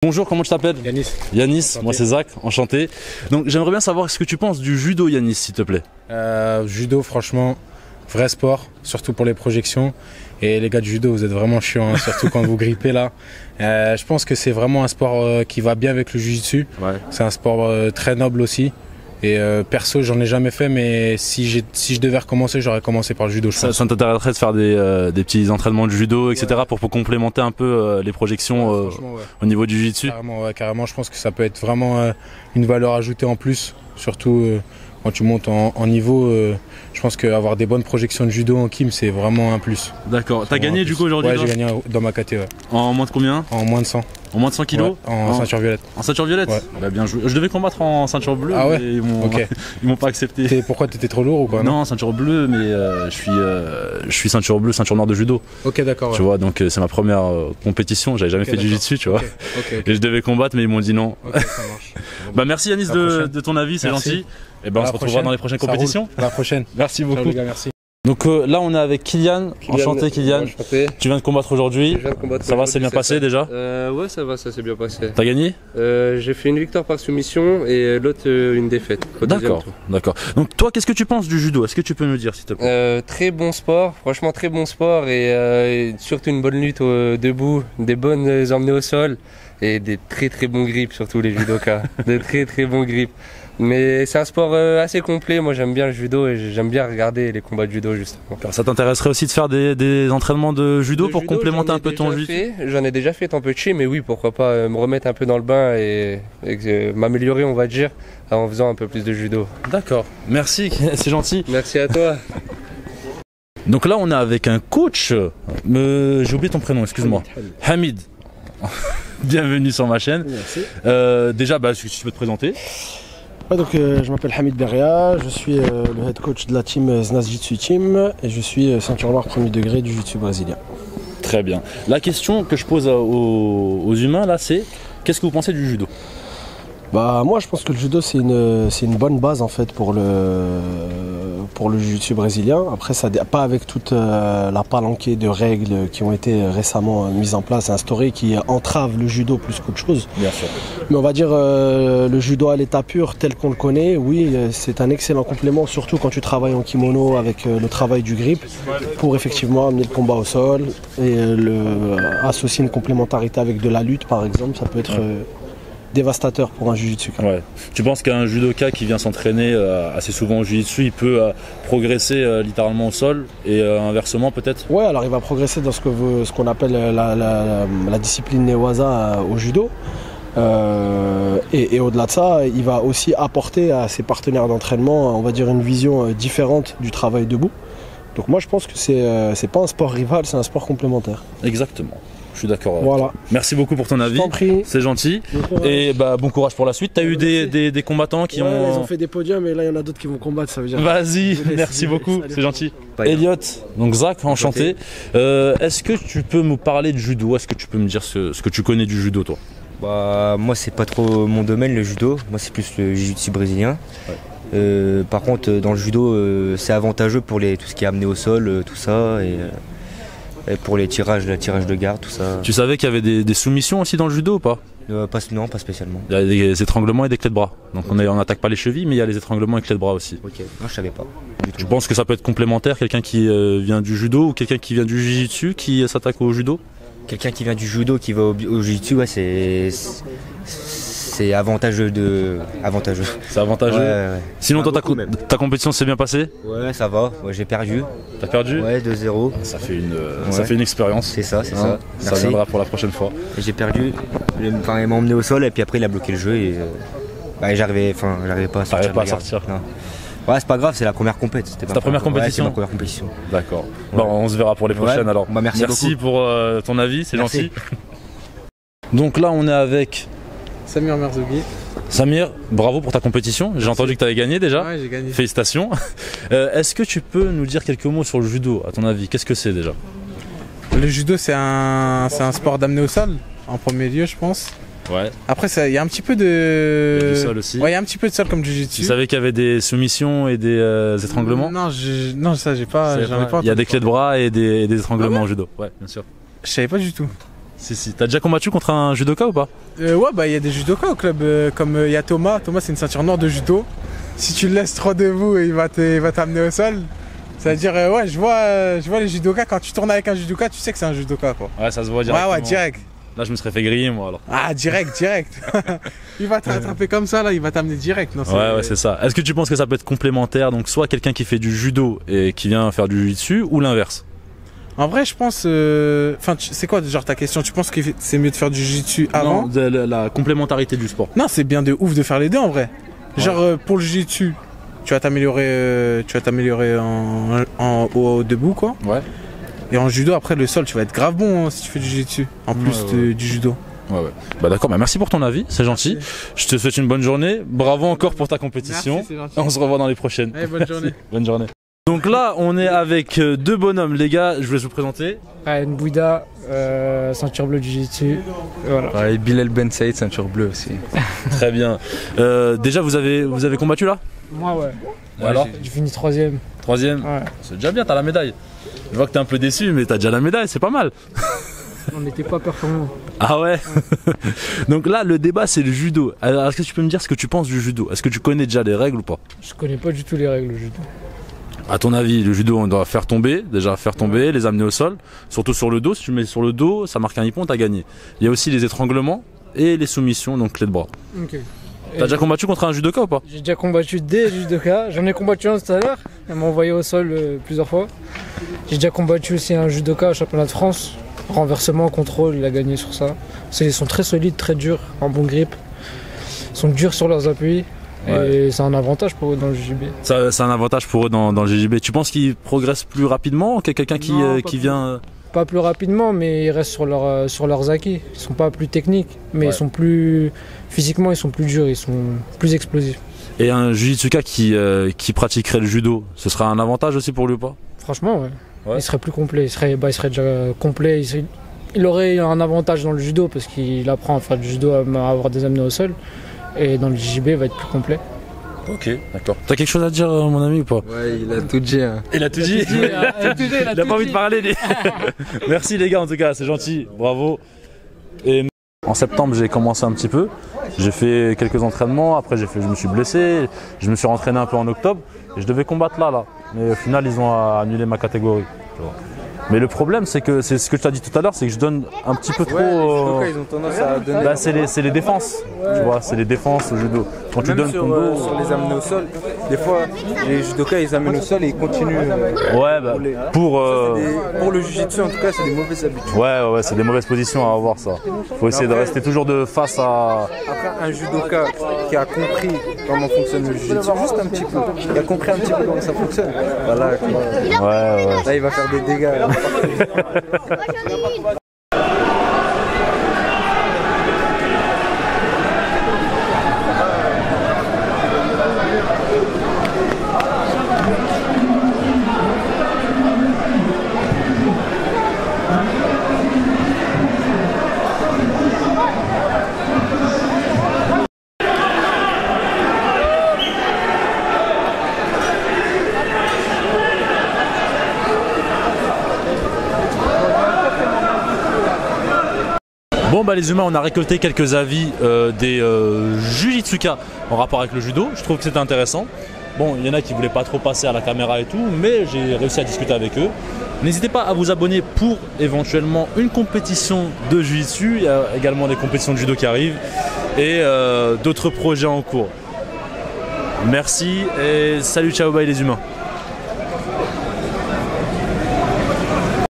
Bonjour, comment tu t'appelles? Yanis. Yanis, moi c'est Zach, enchanté. Donc j'aimerais bien savoir ce que tu penses du judo, Yanis, s'il te plaît. Judo, franchement, vrai sport, surtout pour les projections. Et les gars du judo, vous êtes vraiment chiants, hein, surtout quand vous grippez là. Je pense que c'est vraiment un sport qui va bien avec le jiu-jitsu. Ouais. C'est un sport très noble aussi. Et perso, j'en ai jamais fait, mais si je devais recommencer, j'aurais commencé par le judo. Ça t'intéresserait de faire des petits entraînements de judo, etc. Ouais. pour complémenter un peu les projections ouais. Au niveau du jiu-jitsu. Carrément, ouais, carrément. Je pense que ça peut être vraiment une valeur ajoutée en plus, surtout quand tu montes en niveau. Je pense qu'avoir des bonnes projections de judo en Kim, c'est vraiment un plus. D'accord. T'as gagné du coup aujourd'hui? Ouais, j'ai gagné dans ma caté. Ouais. En moins de combien? En moins de 100. En moins de 100 kilos? Ouais, en ceinture violette. En ceinture violette? Ouais. Bah, bien joué. Je devais combattre en ceinture bleue, ah ouais, mais ils m'ont pas accepté. Pourquoi t'étais trop lourd ou quoi? Non, ceinture bleue, mais je suis ceinture bleue, ceinture noire de judo. Ok, d'accord. Ouais. Tu vois, donc c'est ma première compétition. J'avais jamais fait de jiu-jitsu, tu vois. Okay. Et je devais combattre, mais ils m'ont dit non. Ok, ça marche. Bah merci Yanis de ton avis, c'est gentil. Et ben on se retrouvera dans les prochaines compétitions. La prochaine. Merci beaucoup. Ciao, les gars, merci. Donc là on est avec Kylian. Enchanté Kylian. Enchanté. Tu viens de combattre aujourd'hui. Ça va, c'est bien passé déjà? Ouais, ça va, ça s'est bien passé. T'as gagné? J'ai fait une victoire par soumission et l'autre une défaite. D'accord, d'accord. Donc toi, qu'est-ce que tu penses du judo? Est-ce que tu peux nous dire s'il te plaît? Très bon sport, franchement très bon sport et surtout une bonne lutte debout, des bonnes emmenées au sol et des très bons grips surtout les judokas, de très bons grips. Mais c'est un sport assez complet, moi j'aime bien le judo et j'aime bien regarder les combats de judo justement. Ça t'intéresserait aussi de faire des entraînements de judo pour complémenter un peu ton jiu? J'en ai déjà fait tant peu de chez, mais oui, pourquoi pas me remettre un peu dans le bain et m'améliorer on va dire en faisant un peu plus de judo. D'accord, merci, c'est gentil. Merci à toi. Donc là on est avec un coach, j'ai oublié ton prénom, excuse-moi. Hamid. Bienvenue sur ma chaîne. Merci. Déjà, si tu peux te présenter. Ouais, donc, je m'appelle Hamid Beria, je suis le head coach de la team Znaz Jiu-Jitsu Team et je suis ceinture noire premier degré du jiu-jitsu brésilien. Très bien. La question que je pose aux humains là, c'est qu'est-ce que vous pensez du judo? Moi je pense que le judo c'est une bonne base en fait pour le jiu-jitsu brésilien. Après ça pas avec toute la palanquée de règles qui ont été récemment mises en place, instaurées, qui entravent le judo plus qu'autre chose. Bien sûr. Mais on va dire le judo à l'état pur tel qu'on le connaît, oui c'est un excellent complément, surtout quand tu travailles en kimono avec le travail du grip, pour effectivement amener le combat au sol et associer une complémentarité avec de la lutte par exemple, ça peut être dévastateur pour un jiu-jitsu. Ouais. Tu penses qu'un judoka qui vient s'entraîner assez souvent au jiu-jitsu, il peut progresser littéralement au sol et inversement peut-être? Ouais, alors il va progresser dans ce qu'on appelle la discipline newaza au judo. Et au-delà de ça, il va aussi apporter à ses partenaires d'entraînement, on va dire, une vision différente du travail debout. Donc moi je pense que c'est pas un sport rival, c'est un sport complémentaire. Exactement. Je suis d'accord. Voilà. Merci beaucoup pour ton avis. C'est gentil. Et bon courage pour la suite. T'as eu des combattants qui ils ont fait des podiums et là il y en a d'autres qui vont combattre, ça veut dire. Vas-y, merci beaucoup, c'est gentil. Elliot, donc Zach, enchanté. Est-ce que tu peux me parler de judo? Est-ce que tu peux me dire ce que tu connais du judo toi? Moi c'est pas trop mon domaine le judo, moi c'est plus le jiu-jitsu brésilien. Ouais. Par contre dans le judo c'est avantageux pour tout ce qui est amené au sol, tout ça et pour les tirages de garde, tout ça. Tu savais qu'il y avait des soumissions aussi dans le judo ou pas? Non, pas spécialement. Il y a des étranglements et des clés de bras. Donc on n'attaque pas les chevilles, mais il y a les étranglements et clés de bras aussi. Ok, non je savais pas. Tu penses que ça peut être complémentaire, quelqu'un qui vient du judo ou quelqu'un qui vient du jiu-jitsu qui s'attaque au judo? Quelqu'un qui vient du judo qui va au jiu-jitsu, ouais, c'est avantageux. C'est avantageux. Ouais. Sinon toi ta compétition s'est bien passée? Ouais, ça va. Ouais, j'ai perdu. T'as perdu? Ouais, 2-0. Ça fait une expérience. C'est ça, c'est ça. Ça viendra pour la prochaine fois. Et j'ai perdu. Il m'a emmené au sol et puis après il a bloqué le jeu et j'arrivais pas à sortir. Non. Ouais, c'est pas grave, c'est la première compétition. C'est ta première compétition? Ouais, c'est ma première compétition. D'accord. Bon, on se verra pour les prochaines alors. Merci pour ton avis, c'est gentil. Donc là on est avec Samir Merzougi. Samir, bravo pour ta compétition. J'ai entendu que tu avais gagné déjà. Ouais, j'ai gagné. Félicitations. Est-ce que tu peux nous dire quelques mots sur le judo, à ton avis? Qu'est-ce que c'est déjà? Le judo, c'est un sport d'amener au sol, en premier lieu, je pense. Ouais. Après, il y a un petit peu de. Il y a du sol aussi. Ouais, il y a un petit peu de sol comme jiu-jitsu. Tu savais qu'il y avait des soumissions et des étranglements? Non, ça, j'ai pas. Il y a des clés de bras et des étranglements au judo. Ouais, bien sûr. Je savais pas du tout. Si. T'as déjà combattu contre un judoka ou pas? Ouais, bah il y a des judokas au club, comme il y a Thomas. Thomas, c'est une ceinture noire de judo. Si tu le laisses trop debout, il va t'amener au sol. C'est-à-dire, ouais, je vois les judokas. Quand tu tournes avec un judoka, tu sais que c'est un judoka, quoi. Ouais, ça se voit directement. Ouais, direct. Là, je me serais fait griller, moi, alors. Ah, direct. Il va t'attraper comme ça, là, il va t'amener direct. Non, ouais, c'est ça. Est-ce que tu penses que ça peut être complémentaire? Donc, soit quelqu'un qui fait du judo et qui vient faire du jiu-jitsu, ou l'inverse? En vrai, je pense. Enfin, c'est quoi, genre, ta question? Tu penses que c'est mieux de faire du jiu-jitsu avant? Non, la complémentarité du sport. Non, c'est bien de ouf de faire les deux, en vrai. Ouais. Genre, pour le jiu-jitsu, tu vas t'améliorer au debout, quoi. Ouais. Et en judo, après le sol, tu vas être grave bon si tu fais du jiu-jitsu, en plus du judo. Ouais. Bah d'accord, bah merci pour ton avis, c'est gentil. Merci. Je te souhaite une bonne journée. Bravo encore pour ta compétition. Merci, c'est gentil. On se revoit dans les prochaines. Allez, bonne journée. Bonne journée. Donc là, on est avec deux bonhommes, les gars. Je vais vous présenter. Ryan Bouida, ceinture bleue du jiu-jitsu. Voilà. Et Bilal Ben Saïd, ceinture bleue aussi. Très bien. Déjà, vous avez combattu là? Moi, ouais. Alors j'ai fini 3ème. 3ème? Ouais. C'est déjà bien, t'as la médaille. Je vois que t'es un peu déçu, mais t'as déjà la médaille, c'est pas mal. On n'était pas performants. Ah ouais. Donc là, le débat, c'est le judo. Alors, est-ce que tu peux me dire ce que tu penses du judo? Est-ce que tu connais déjà les règles ou pas? Je connais pas du tout les règles du judo. À ton avis, le judo, on doit faire tomber, les amener au sol, surtout sur le dos. Si tu mets sur le dos, ça marque un hippon, t'as gagné. Il y a aussi les étranglements et les soumissions, donc clé de bras. Ok. T'as déjà combattu contre un judoka ou pas? J'ai déjà combattu des judokas. J'en ai combattu un tout à l'heure. Elle m'a envoyé au sol plusieurs fois. J'ai déjà combattu aussi un judoka au championnat de France. Renversement, contrôle, il a gagné sur ça. Ils sont très solides, très durs, en bon grip. Ils sont durs sur leurs appuis. Ouais. Et c'est un avantage pour eux dans le JJB. C'est un avantage pour eux dans le JJB. Tu penses qu'ils progressent plus rapidement que quelqu'un qui vient... Pas plus rapidement, mais ils restent sur leurs acquis. Ils sont pas plus techniques, mais ils sont plus... Physiquement, ils sont plus durs, ils sont plus explosifs. Et un jujitsuka qui pratiquerait le judo, ce serait un avantage aussi pour lui ou pas? Franchement, ouais. Il serait plus complet. Il serait déjà complet. Il aurait un avantage dans le judo parce qu'il apprend à faire du judo, à avoir des amenés au sol. Et dans le JJB, il va être plus complet. Ok, d'accord. T'as quelque chose à dire, mon ami, ou pas? Ouais, il a tout dit. Hein. Il a tout dit. Il a pas envie de parler. Merci les gars, en tout cas, c'est gentil. Bravo. Et en septembre, j'ai commencé un petit peu. J'ai fait quelques entraînements. Après, je me suis blessé. Je me suis rentraîné un peu en octobre. Et je devais combattre là. Mais au final, ils ont annulé ma catégorie. Mais le problème, c'est que c'est ce que je t'ai dit tout à l'heure, c'est que je donne un petit peu trop. Les judokas, ils ont tendance à donner. Bah, c'est les défenses, tu vois, c'est les défenses au judo. Quand tu donnes ton dos. Sur les amener au sol, des fois, les judokas, ils amènent au sol et ils continuent. Ouais, bah, pour le jiu-jitsu, en tout cas, c'est des mauvaises habitudes. Ouais, c'est des mauvaises positions à avoir, ça. Faut essayer de rester toujours de face à. Après, un judoka qui a compris comment fonctionne le jiu-jitsu, juste un petit peu, il a compris un petit peu comment ça fonctionne. Voilà, ouais. Là, il va faire des dégâts. Bon bah les humains, on a récolté quelques avis des jujitsuka en rapport avec le judo. Je trouve que c'était intéressant. Bon, il y en a qui voulaient pas trop passer à la caméra et tout, mais j'ai réussi à discuter avec eux. N'hésitez pas à vous abonner pour éventuellement une compétition de jiu-jitsu. Il y a également des compétitions de judo qui arrivent et d'autres projets en cours. Merci et salut, ciao, bye les humains.